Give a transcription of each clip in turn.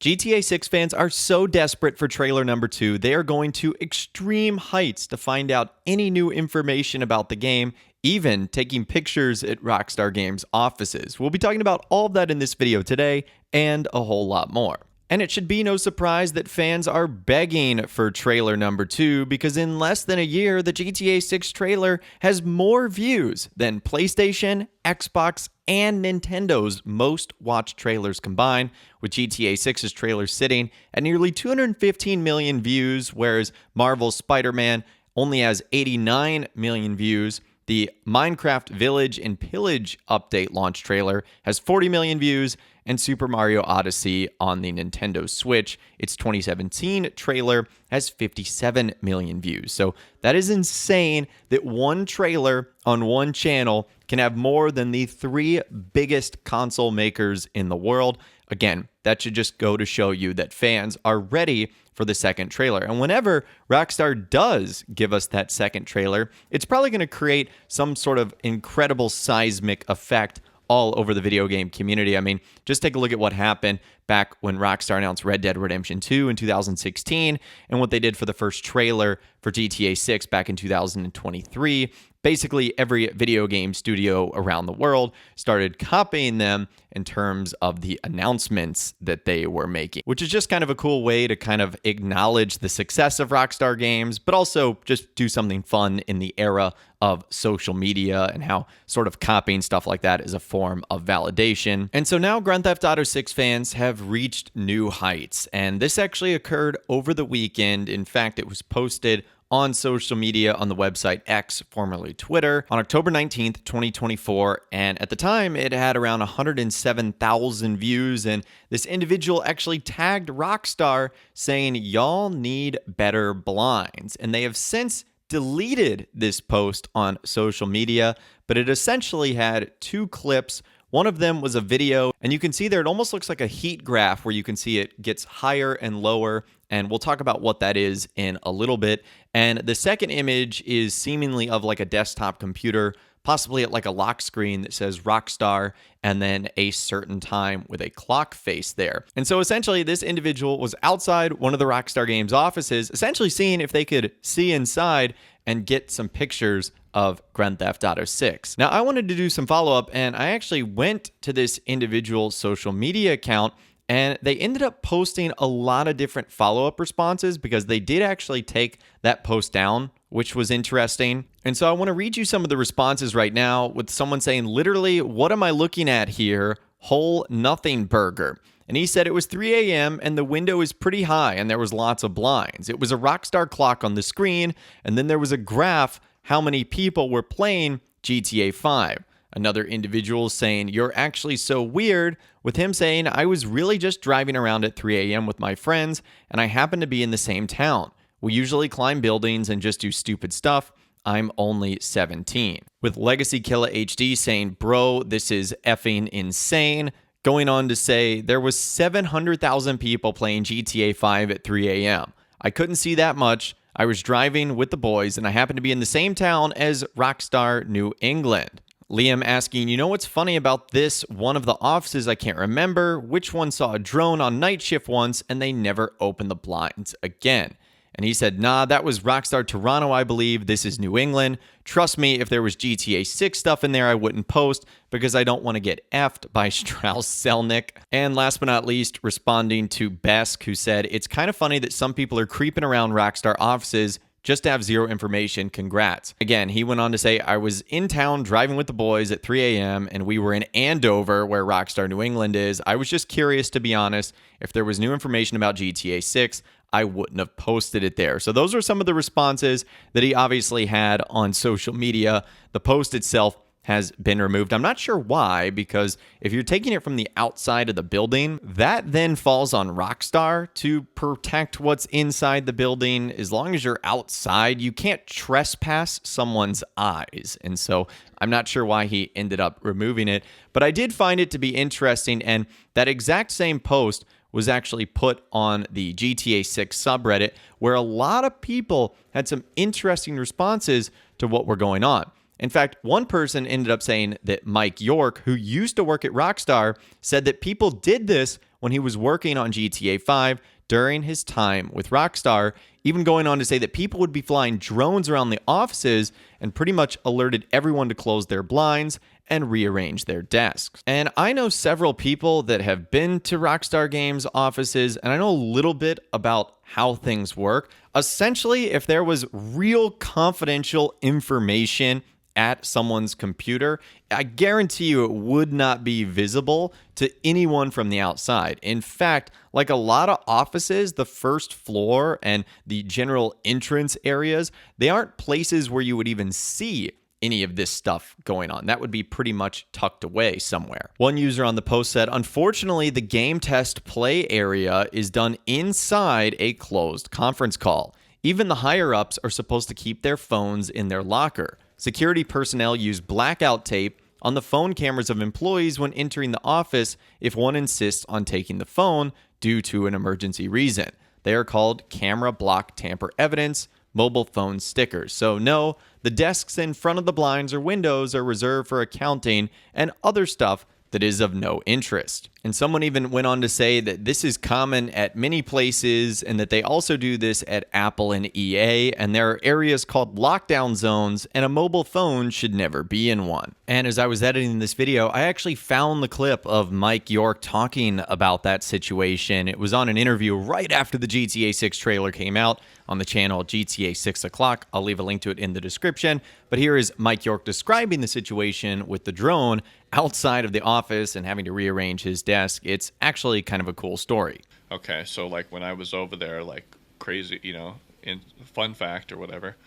GTA 6 fans are so desperate for trailer number 2, they are going to extreme heights to find out any new information about the game, even taking pictures at Rockstar Games offices. We'll be talking about all of that in this video today and a whole lot more. And it should be no surprise that fans are begging for trailer number 2 because in less than a year, the GTA 6 trailer has more views than PlayStation, Xbox, and Nintendo's most watched trailers combined, with GTA 6's trailer sitting at nearly 215 million views, whereas Marvel's Spider-Man only has 89 million views. The Minecraft Village and Pillage update launch trailer has 40 million views, and Super Mario Odyssey on the Nintendo Switch, its 2017 trailer, has 57 million views. So that is insane that one trailer on one channel can have more than the 3 biggest console makers in the world. Again, that should just go to show you that fans are ready for the second trailer. And whenever Rockstar does give us that second trailer, it's probably going to create some sort of incredible seismic effect all over the video game community. I mean, just take a look at what happened back when Rockstar announced Red Dead Redemption 2 in 2016 and what they did for the first trailer for GTA 6 back in 2023. Basically, every video game studio around the world started copying them in terms of the announcements that they were making, which is just kind of a cool way to kind of acknowledge the success of Rockstar Games, but also just do something fun in the era of social media and how sort of copying stuff like that is a form of validation. And so now Grand Theft Auto 6 fans have reached new heights, and this actually occurred over the weekend. In fact, it was posted on social media on the website X, formerly Twitter, on October 19th, 2024. And at the time, it had around 107,000 views. And this individual actually tagged Rockstar saying, "Y'all need better blinds." And they have since deleted this post on social media, but it essentially had 2 clips. One of them was a video, and you can see there it almost looks like a heat graph where you can see it gets higher and lower, and we'll talk about what that is in a little bit. And the second image is seemingly of like a desktop computer, possibly at like a lock screen that says Rockstar and then a certain time with a clock face there. And so essentially this individual was outside one of the Rockstar Games offices, essentially seeing if they could see inside and get some pictures of Grand Theft Auto 6. Now, I wanted to do some follow-up, and I actually went to this individual's social media account, and they ended up posting a lot of different follow-up responses because they did actually take that post down, which was interesting. And so I want to read you some of the responses right now with someone saying, literally, "What am I looking at here? Whole nothing burger." And he said it was 3 a.m. and the window is pretty high and there was lots of blinds. It was a Rockstar clock on the screen, and then there was a graph how many people were playing GTA 5. Another individual saying, "You're actually so weird," with him saying, "I was really just driving around at 3 a.m. with my friends, and I happened to be in the same town. We usually climb buildings and just do stupid stuff. I'm only 17. With Legacy Killa HD saying, "Bro, this is effing insane." Going on to say, "There was 700,000 people playing GTA 5 at 3 a.m. I couldn't see that much. I was driving with the boys, and I happened to be in the same town as Rockstar New England." Liam asking, "You know what's funny about this? One of the offices, I can't remember which one, saw a drone on night shift once, and they never opened the blinds again." And he said, "Nah, that was Rockstar Toronto, I believe. This is New England. Trust me, if there was GTA 6 stuff in there, I wouldn't post because I don't want to get effed by Strauss Selnick." And last but not least, responding to Besk, who said, "It's kind of funny that some people are creeping around Rockstar offices just to have zero information. Congrats." Again, he went on to say, "I was in town driving with the boys at 3 a.m. and we were in Andover, where Rockstar New England is. I was just curious, to be honest. If there was new information about GTA 6, I wouldn't have posted it there." So those are some of the responses that he obviously had on social media. The post itself has been removed. I'm not sure why, because if you're taking it from the outside of the building, that then falls on Rockstar to protect what's inside the building. As long as you're outside, you can't trespass someone's eyes. And so I'm not sure why he ended up removing it, but I did find it to be interesting. And that exact same post was actually put on the GTA 6 subreddit, where a lot of people had some interesting responses to what were going on. In fact, one person ended up saying that Mike York, who used to work at Rockstar, said that people did this when he was working on GTA 5 during his time with Rockstar, even going on to say that people would be flying drones around the offices and pretty much alerted everyone to close their blinds and rearrange their desks. And I know several people that have been to Rockstar Games offices, and I know a little bit about how things work. Essentially, if there was real confidential information at someone's computer, I guarantee you it would not be visible to anyone from the outside. In fact, like a lot of offices, the first floor and the general entrance areas, they aren't places where you would even see any of this stuff going on. That would be pretty much tucked away somewhere. One user on the post said, unfortunately, the game test play area is done inside a closed conference call. Even the higher-ups are supposed to keep their phones in their locker. Security personnel use blackout tape on the phone cameras of employees when entering the office if one insists on taking the phone due to an emergency reason. They are called camera block tamper evidence mobile phone stickers. So no, the desks in front of the blinds or windows are reserved for accounting and other stuff that is of no interest. And someone even went on to say that this is common at many places and that they also do this at Apple and EA, and there are areas called lockdown zones, and a mobile phone should never be in one. And as I was editing this video, I actually found the clip of Mike York talking about that situation. It was on an interview right after the GTA 6 trailer came out on the channel GTA 6 O'Clock. I'll leave a link to it in the description. But here is Mike York describing the situation with the drone outside of the office and having to rearrange his desk. It's actually kind of a cool story. Okay, so like when I was over there, like crazy, you know, in fun fact or whatever,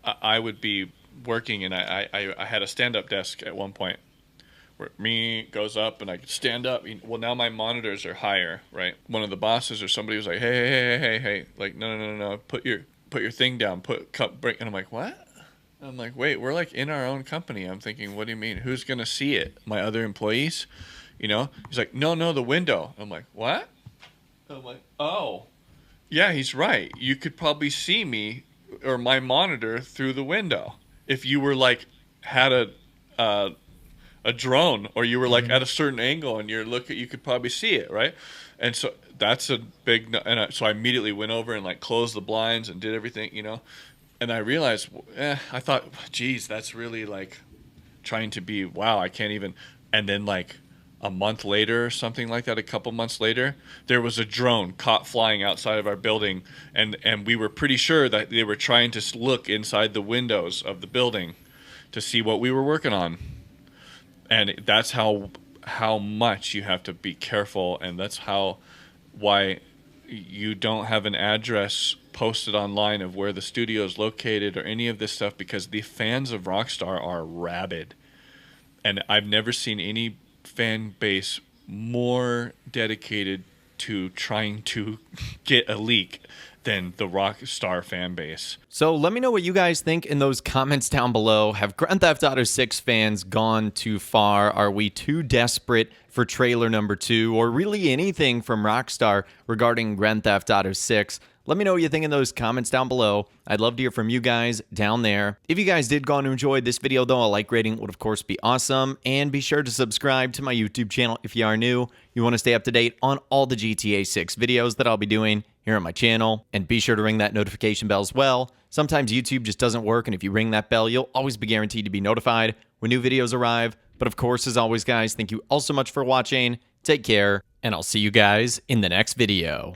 I would be working and I had a stand-up desk at one point where me goes up and I could stand up. Well, now my monitors are higher, right? One of the bosses or somebody was like, hey, like, no, put your thing down, break. And I'm like, what? I'm like, wait, we're like in our own company. I'm thinking, what do you mean? Who's going to see it? My other employees? You know? He's like, no, the window. I'm like, what? I'm like, oh, yeah, he's right. You could probably see me or my monitor through the window if you were like had a drone or you were like at a certain angle and you could probably see it, right? And so that's a big, so I immediately went over and like closed the blinds and did everything, you know. And I realized, I thought, geez, that's really like trying to be, wow, I can't even. And then like a month later or something like that, a couple months later, there was a drone caught flying outside of our building. And we were pretty sure that they were trying to look inside the windows of the building to see what we were working on. And that's how much you have to be careful. And that's why you don't have an address posted online of where the studio is located or any of this stuff, because the fans of Rockstar are rabid. And I've never seen any fan base more dedicated to trying to get a leak than the Rockstar fan base. So let me know what you guys think in those comments down below. Have Grand Theft Auto 6 fans gone too far? Are we too desperate for trailer number 2 or really anything from Rockstar regarding Grand Theft Auto 6? Let me know what you think in those comments down below. I'd love to hear from you guys down there. If you guys did go on to enjoy this video, though, a like rating would, of course, be awesome. And be sure to subscribe to my YouTube channel if you are new. You want to stay up to date on all the GTA 6 videos that I'll be doing here on my channel. And be sure to ring that notification bell as well. Sometimes YouTube just doesn't work, and if you ring that bell, you'll always be guaranteed to be notified when new videos arrive. But of course, as always, guys, thank you all so much for watching. Take care, and I'll see you guys in the next video.